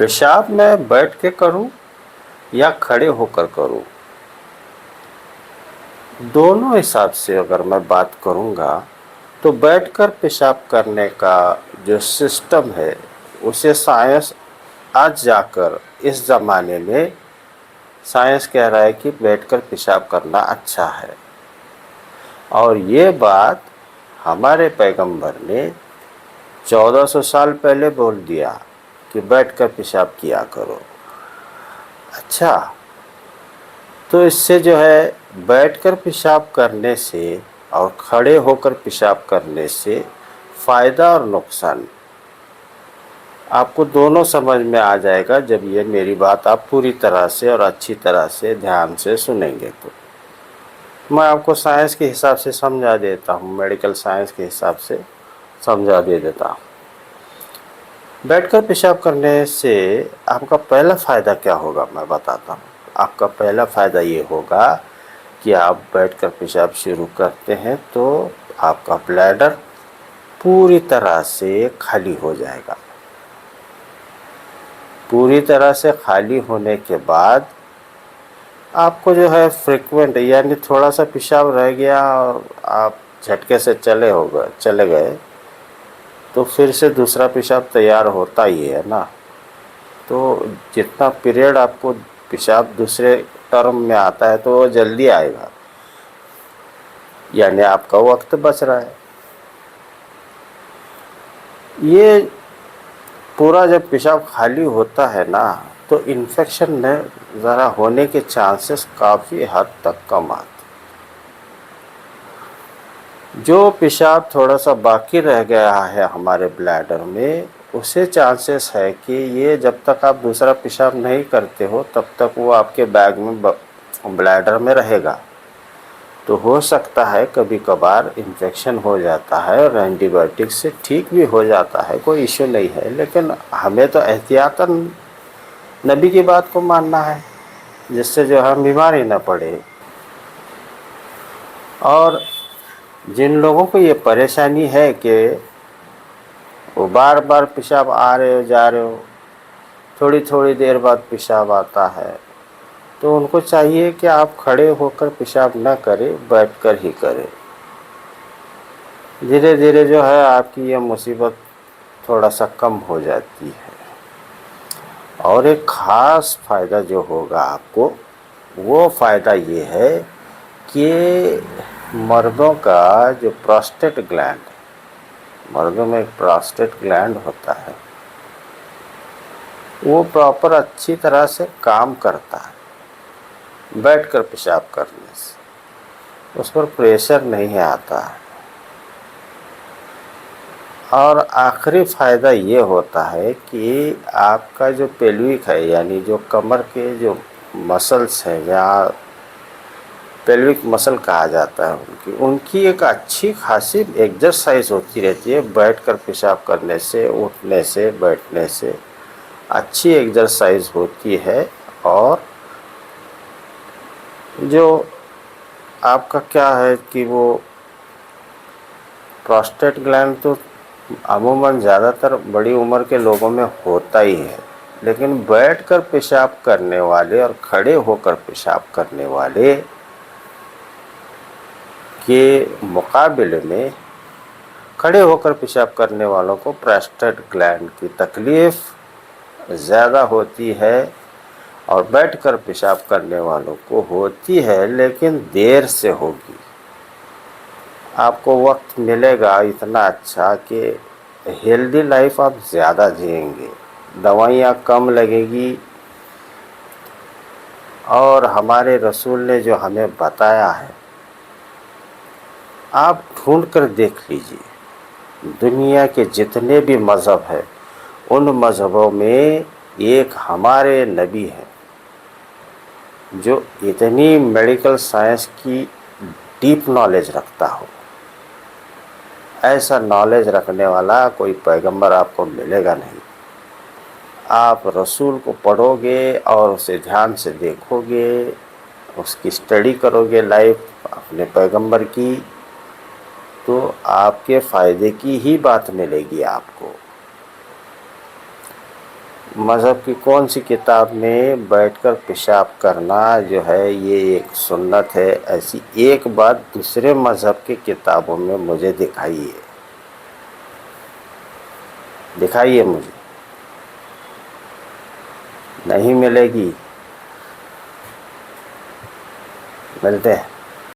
پیشاب میں بیٹھ کے کروں یا کھڑے ہو کر کروں، دونوں حساب سے اگر میں بات کروں گا تو بیٹھ کر پیشاب کرنے کا جو سسٹم ہے اسے سائنس آج جا کر اس زمانے میں سائنس کہہ رہا ہے کہ بیٹھ کر پیشاب کرنا اچھا ہے، اور یہ بات ہمارے پیغمبر نے 1400 سال پہلے بول دیا کہ بیٹھ کر پیشاب کیا کرو۔ اچھا، تو اس سے جو ہے بیٹھ کر پیشاب کرنے سے اور کھڑے ہو کر پیشاب کرنے سے فائدہ اور نقصان آپ کو دونوں سمجھ میں آ جائے گا جب یہ میری بات آپ پوری طرح سے اور اچھی طرح سے دھیان سے سنیں گے۔ تو میں آپ کو سائنس کے حساب سے سمجھا دیتا ہوں، میڈیکل سائنس کے حساب سے سمجھا دیتا ہوں۔ بیٹھ کر پیشاب کرنے سے آپ کا پہلا فائدہ کیا ہوگا میں بتاتا ہوں۔ آپ کا پہلا فائدہ یہ ہوگا کہ آپ بیٹھ کر پیشاب شروع کرتے ہیں تو آپ کا بلیڈر پوری طرح سے خالی ہو جائے گا۔ پوری طرح سے خالی ہونے کے بعد آپ کو جو ہے فریکوینٹ یعنی تھوڑا سا پیشاب رہ گیا اور آپ جھٹکے سے چلے گئے تو پھر سے دوسرا پیشاب تیار ہوتا ہی ہے نا۔ تو جتنا پیریڈ آپ کو پیشاب دوسرے ٹرم میں آتا ہے تو وہ جلدی آئے گا، یعنی آپ کا وقت بچ رہا ہے۔ یہ پورا جب پیشاب خالی ہوتا ہے نا تو انفیکشن میں ذرا ہونے کے چانسز کافی حد تک کم آتے۔ جو پیشاب تھوڑا سا باقی رہ گیا ہے ہمارے بلیڈر میں، اسے چانسز ہے کہ یہ جب تک آپ دوسرا پیشاب نہیں کرتے ہو تب تک وہ آپ کے بیگ میں بلیڈر میں رہے گا، تو ہو سکتا ہے کبھی کبھار انفیکشن ہو جاتا ہے اور اینٹی بائیوٹک سے ٹھیک بھی ہو جاتا ہے، کوئی ایشو نہیں ہے، لیکن ہمیں تو احتیاطاً نبی کی بات کو ماننا ہے جس سے جو ہم بیمار ہی نہ پڑے۔ اور جن لوگوں کو یہ پریشانی ہے کہ وہ بار بار پیشاب آ رہے ہو جا رہے ہو، تھوڑی تھوڑی دیر بعد پیشاب آتا ہے، تو ان کو چاہیے کہ آپ کھڑے ہو کر پیشاب نہ کریں، بیٹھ کر ہی کریں۔ دھیرے دھیرے جو ہے آپ کی یہ مصیبت تھوڑا سا کم ہو جاتی ہے۔ اور ایک خاص فائدہ جو ہوگا آپ کو، وہ فائدہ یہ ہے کہ مردوں کا جو پراسٹیٹ گلینڈ، مردوں میں ایک پراسٹیٹ گلینڈ ہوتا ہے، وہ پراپر اچھی طرح سے کام کرتا ہے بیٹھ کر پیشاب کرنے سے، اس پر پریشر نہیں آتا ہے۔ اور آخری فائدہ یہ ہوتا ہے کہ آپ کا جو پیلوک ہے یعنی جو کمر کے جو مسلس ہیں، جہاں پیلوک مسل کہا جاتا ہے، ان کی ایک اچھی خاصی ایکسرسائز ہوتی رہتی ہے بیٹھ کر پیشاب کرنے سے، اٹھنے سے، بیٹھنے سے اچھی ایکسرسائز ہوتی ہے۔ اور جو آپ کا کیا ہے کہ وہ پراسٹیٹ گلینڈ تو عموماً زیادہ تر بڑی عمر کے لوگوں میں ہوتا ہی ہے، لیکن بیٹھ کر پیشاب کرنے والے اور کھڑے ہو کر پیشاب کرنے والے کے مقابلے میں کھڑے ہو کر پیشاب کرنے والوں کو پراسٹیٹ گلینڈ کی تکلیف زیادہ ہوتی ہے، اور بیٹھ کر پیشاب کرنے والوں کو ہوتی ہے لیکن دیر سے ہوگی۔ آپ کو وقت ملے گا اتنا اچھا کہ ہیلدی لائف آپ زیادہ جئیں گے، دوائیاں کم لگے گی، اور ہمارے رسول نے جو ہمیں بتایا ہے آپ ڈھونڈ کر دیکھ لیجئے۔ دنیا کے جتنے بھی مذہب ہیں ان مذہبوں میں ایک ہمارے نبی ہیں جو اتنی میڈیکل سائنس کی ڈیپ نالج رکھتا ہو۔ ایسا نالج رکھنے والا کوئی پیغمبر آپ کو ملے گا نہیں۔ آپ رسول کو پڑھو گے اور اسے دھیان سے دیکھو گے، اس کی اسٹڈی کرو گے لائف اپنے پیغمبر کی، تو آپ کے فائدے کی ہی بات ملے گی آپ کو۔ مذہب کی کون سی کتاب میں بیٹھ کر پیشاب کرنا جو ہے یہ ایک سنت ہے؟ ایسی ایک بات دوسرے مذہب کی کتابوں میں مجھے دکھائیے مجھے، نہیں ملے گی، ملتے ہیں۔